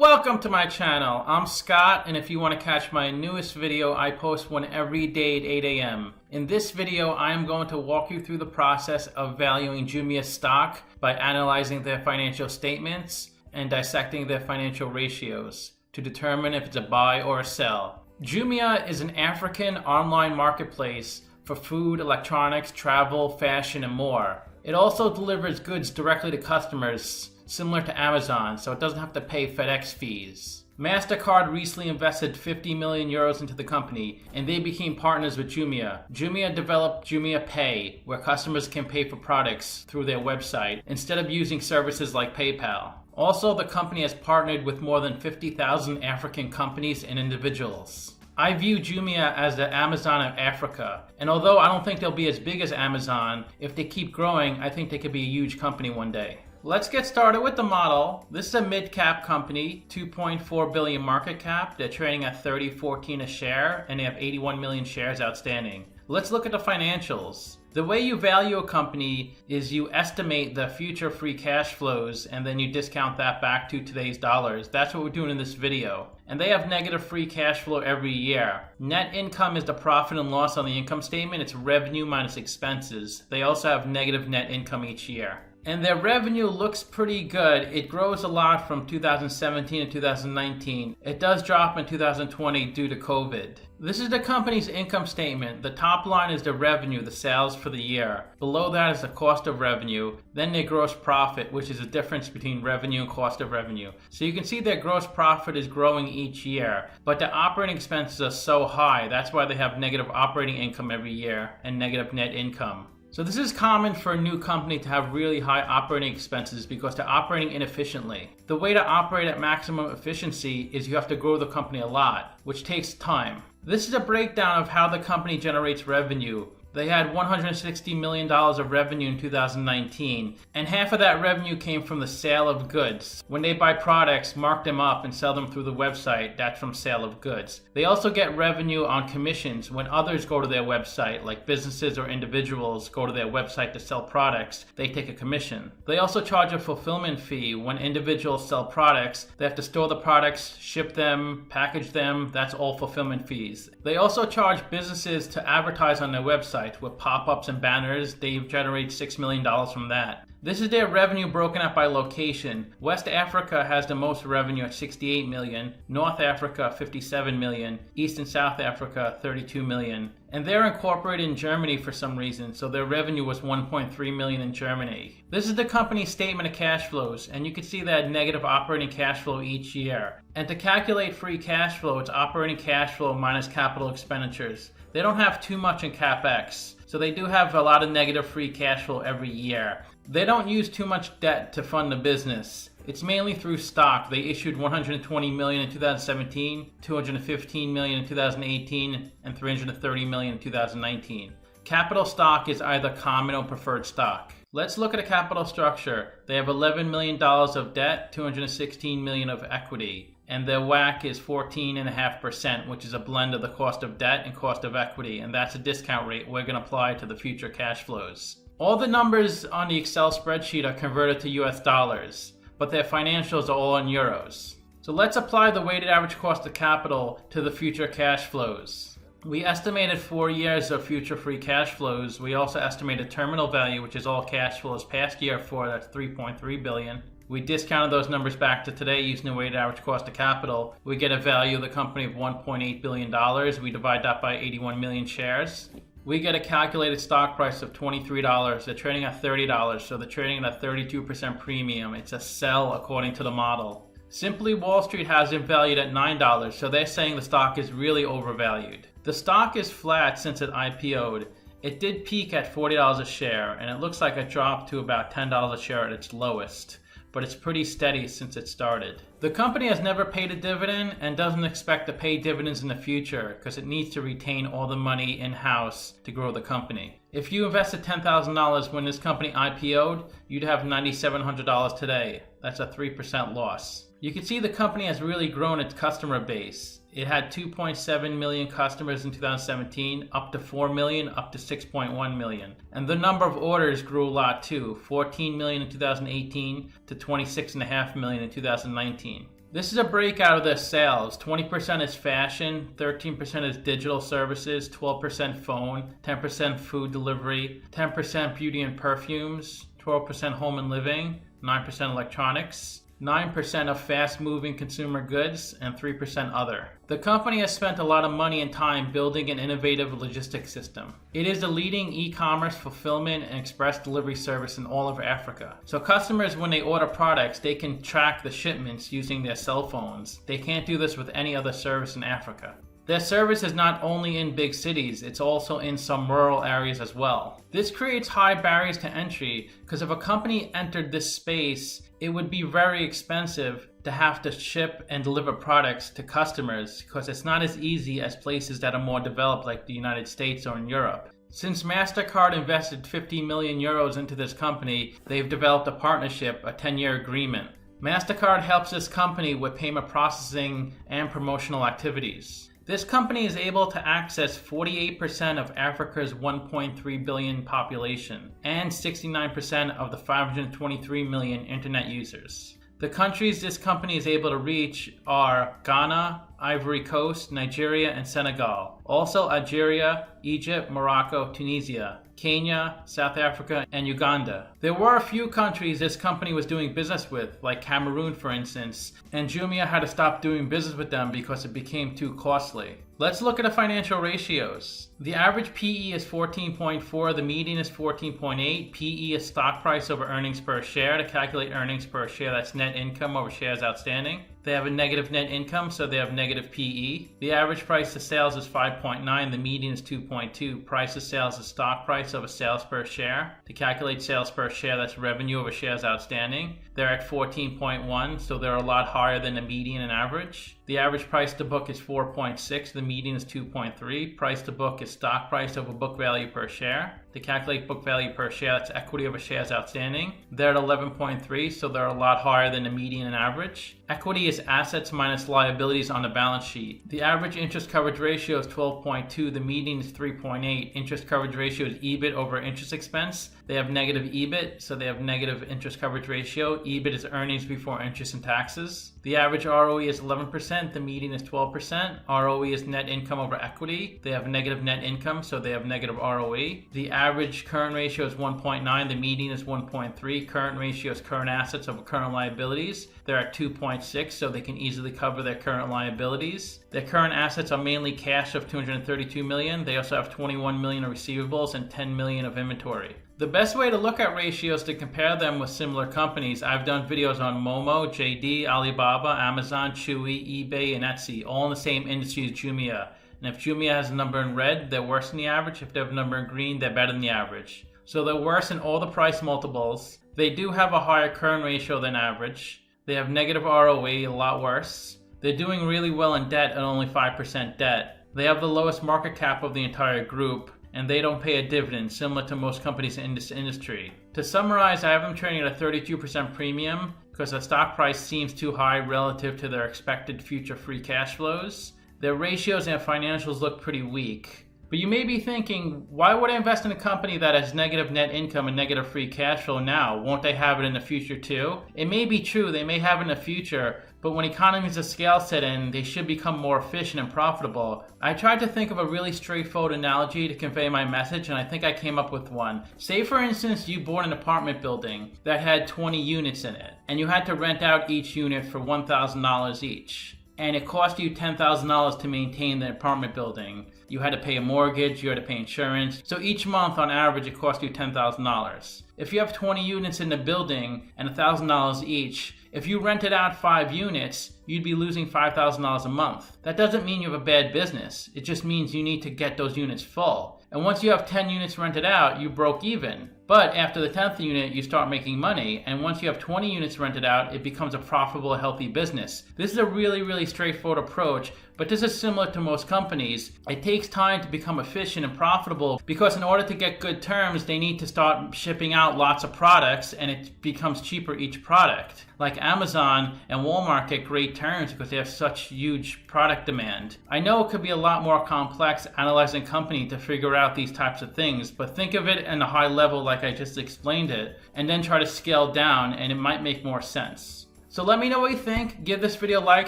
Welcome to my channel. I'm Scott, and if you want to catch my newest video, I post one every day at 8 a.m. In this video, I am going to walk you through the process of valuing Jumia stock by analyzing their financial statements and dissecting their financial ratios to determine if it's a buy or a sell. Jumia is an African online marketplace for food, electronics, travel, fashion, and more. It also delivers goods directly to customers, similar to Amazon, so it doesn't have to pay FedEx fees. MasterCard recently invested 50 million euros into the company, and they became partners with Jumia. Jumia developed Jumia Pay, where customers can pay for products through their website, instead of using services like PayPal. Also, the company has partnered with more than 50,000 African companies and individuals. I view Jumia as the Amazon of Africa, and although I don't think they'll be as big as Amazon, if they keep growing, I think they could be a huge company one day. Let's get started with the model. This is a mid-cap company, 2.4 billion market cap. They're trading at $30.14 a share, and they have 81 million shares outstanding. Let's look at the financials. The way you value a company is you estimate the future free cash flows, and then you discount that back to today's dollars. That's what we're doing in this video. And they have negative free cash flow every year. Net income is the profit and loss on the income statement. It's revenue minus expenses. They also have negative net income each year. And their revenue looks pretty good. It grows a lot from 2017 to 2019. It does drop in 2020 due to COVID. This is the company's income statement. The top line is the revenue, the sales for the year. Below that is the cost of revenue. Then their gross profit, which is the difference between revenue and cost of revenue. So you can see their gross profit is growing each year, but the operating expenses are so high. That's why they have negative operating income every year and negative net income. So this is common for a new company to have really high operating expenses because they're operating inefficiently. The way to operate at maximum efficiency is you have to grow the company a lot, which takes time. This is a breakdown of how the company generates revenue. They had $160 million of revenue in 2019, and half of that revenue came from the sale of goods. When they buy products, mark them up, and sell them through the website, that's from sale of goods. They also get revenue on commissions when others go to their website, like businesses or individuals go to their website to sell products, they take a commission. They also charge a fulfillment fee when individuals sell products. They have to store the products, ship them, package them, that's all fulfillment fees. They also charge businesses to advertise on their website. With pop-ups and banners, they generate $6 million from that. This is their revenue broken up by location. West Africa has the most revenue at 68 million, North Africa 57 million, East and South Africa 32 million. And they're incorporated in Germany for some reason, so their revenue was 1.3 million in Germany. This is the company's statement of cash flows, and you can see that negative operating cash flow each year. And to calculate free cash flow, it's operating cash flow minus capital expenditures. They don't have too much in CapEx, so they do have a lot of negative free cash flow every year. They don't use too much debt to fund the business. It's mainly through stock. They issued 120 million in 2017, 215 million in 2018, and 330 million in 2019. Capital stock is either common or preferred stock. Let's look at a capital structure. They have $11 million of debt, 216 million of equity. And their WACC is 14.5%, which is a blend of the cost of debt and cost of equity, and that's a discount rate we're going to apply to the future cash flows. All the numbers on the Excel spreadsheet are converted to US dollars, but their financials are all in euros. So let's apply the weighted average cost of capital to the future cash flows. We estimated 4 years of future free cash flows. We also estimated terminal value, which is all cash flows past year 4, that's 3.3 billion. We discounted those numbers back to today using the weighted average cost of capital. We get a value of the company of $1.8 billion. We divide that by 81 million shares. We get a calculated stock price of $23. They're trading at $30, so they're trading at a 32% premium. It's a sell according to the model. Simply Wall Street has it valued at $9, so they're saying the stock is really overvalued. The stock is flat since it IPO'd. It did peak at $40 a share, and it looks like it dropped to about $10 a share at its lowest. But it's pretty steady since it started. The company has never paid a dividend and doesn't expect to pay dividends in the future because it needs to retain all the money in-house to grow the company. If you invested $10,000 when this company IPO'd, you'd have $9,700 today. That's a 3% loss. You can see the company has really grown its customer base. It had 2.7 million customers in 2017, up to 4 million, up to 6.1 million. And the number of orders grew a lot too, 14 million in 2018 to 26.5 million in 2019. This is a breakout of their sales. 20% is fashion, 13% is digital services, 12% phone, 10% food delivery, 10% beauty and perfumes, 12% home and living, 9% electronics, 9% of fast-moving consumer goods, and 3% other. The company has spent a lot of money and time building an innovative logistics system. It is the leading e-commerce fulfillment and express delivery service in all of Africa. So customers, when they order products, they can track the shipments using their cell phones. They can't do this with any other service in Africa. Their service is not only in big cities, it's also in some rural areas as well. This creates high barriers to entry because if a company entered this space, it would be very expensive to have to ship and deliver products to customers because it's not as easy as places that are more developed like the United States or in Europe. Since MasterCard invested 50 million euros into this company, they've developed a partnership, a 10-year agreement. MasterCard helps this company with payment processing and promotional activities. This company is able to access 48% of Africa's 1.3 billion population and 69% of the 523 million internet users. The countries this company is able to reach are Ghana, Ivory Coast, Nigeria, and Senegal. Also Algeria, Egypt, Morocco, Tunisia, Kenya, South Africa, and Uganda. There were a few countries this company was doing business with, like Cameroon for instance, and Jumia had to stop doing business with them because it became too costly. Let's look at the financial ratios. The average PE is 14.4, the median is 14.8. PE is stock price over earnings per share. To calculate earnings per share, that's net income over shares outstanding. They have a negative net income, so they have negative PE. The average price to sales is 5.9, the median is 2.2. Price to sales is stock price over sales per share. To calculate sales per share, that's revenue over shares outstanding. They're at 14.1, so they're a lot higher than the median and average. The average price to book is 4.6, the median is 2.3. Price to book is stock price over book value per share. To calculate book value per share, that's equity over shares outstanding. They're at 11.3, so they're a lot higher than the median and average. Equity is assets minus liabilities on the balance sheet. The average interest coverage ratio is 12.2, the median is 3.8. Interest coverage ratio is EBIT over interest expense. They have negative EBIT, so they have negative interest coverage ratio. EBIT is earnings before interest and taxes. The average ROE is 11%, the median is 12%. ROE is net income over equity. They have negative net income, so they have negative ROE. The average current ratio is 1.9, the median is 1.3. Current ratio is current assets over current liabilities. They're at 2.6, so they can easily cover their current liabilities. Their current assets are mainly cash of $232 million. They also have $21 million of receivables and $10 million of inventory. The best way to look at ratios to compare them with similar companies, I've done videos on Momo, JD, Alibaba, Amazon, Chewy, eBay, and Etsy, all in the same industry as Jumia. And if Jumia has a number in red, they're worse than the average. If they have a number in green, they're better than the average. So they're worse in all the price multiples. They do have a higher current ratio than average. They have negative ROE, a lot worse. They're doing really well in debt at only 5% debt. They have the lowest market cap of the entire group, and they don't pay a dividend, similar to most companies in this industry. To summarize, I have them trading at a 32% premium because the stock price seems too high relative to their expected future free cash flows. Their ratios and financials look pretty weak. But you may be thinking, why would I invest in a company that has negative net income and negative free cash flow now? Won't they have it in the future too? It may be true, they may have it in the future, but when economies of scale set in, they should become more efficient and profitable. I tried to think of a really straightforward analogy to convey my message, and I think I came up with one. Say for instance, you bought an apartment building that had 20 units in it, and you had to rent out each unit for $1,000 each. And it cost you $10,000 to maintain the apartment building. You had to pay a mortgage, you had to pay insurance. So each month on average it cost you $10,000. If you have 20 units in the building and $1,000 each, if you rented out 5 units, you'd be losing $5,000 a month. That doesn't mean you have a bad business. It just means you need to get those units full. And once you have 10 units rented out, you broke even. But after the 10th unit, you start making money. And once you have 20 units rented out, it becomes a profitable, healthy business. This is a really straightforward approach, but this is similar to most companies. It takes time to become efficient and profitable because in order to get good terms, they need to start shipping out lots of products and it becomes cheaper each product. Like Amazon and Walmart get great terms because they have such huge product demand. I know it could be a lot more complex analyzing a company to figure out these types of things, but think of it in a high level like I just explained it, and then try to scale down and it might make more sense. So let me know what you think. Give this video a like,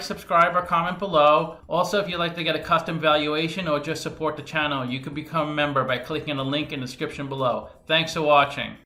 subscribe, or comment below. Also, if you'd like to get a custom valuation or just support the channel, you can become a member by clicking on the link in the description below. Thanks for watching.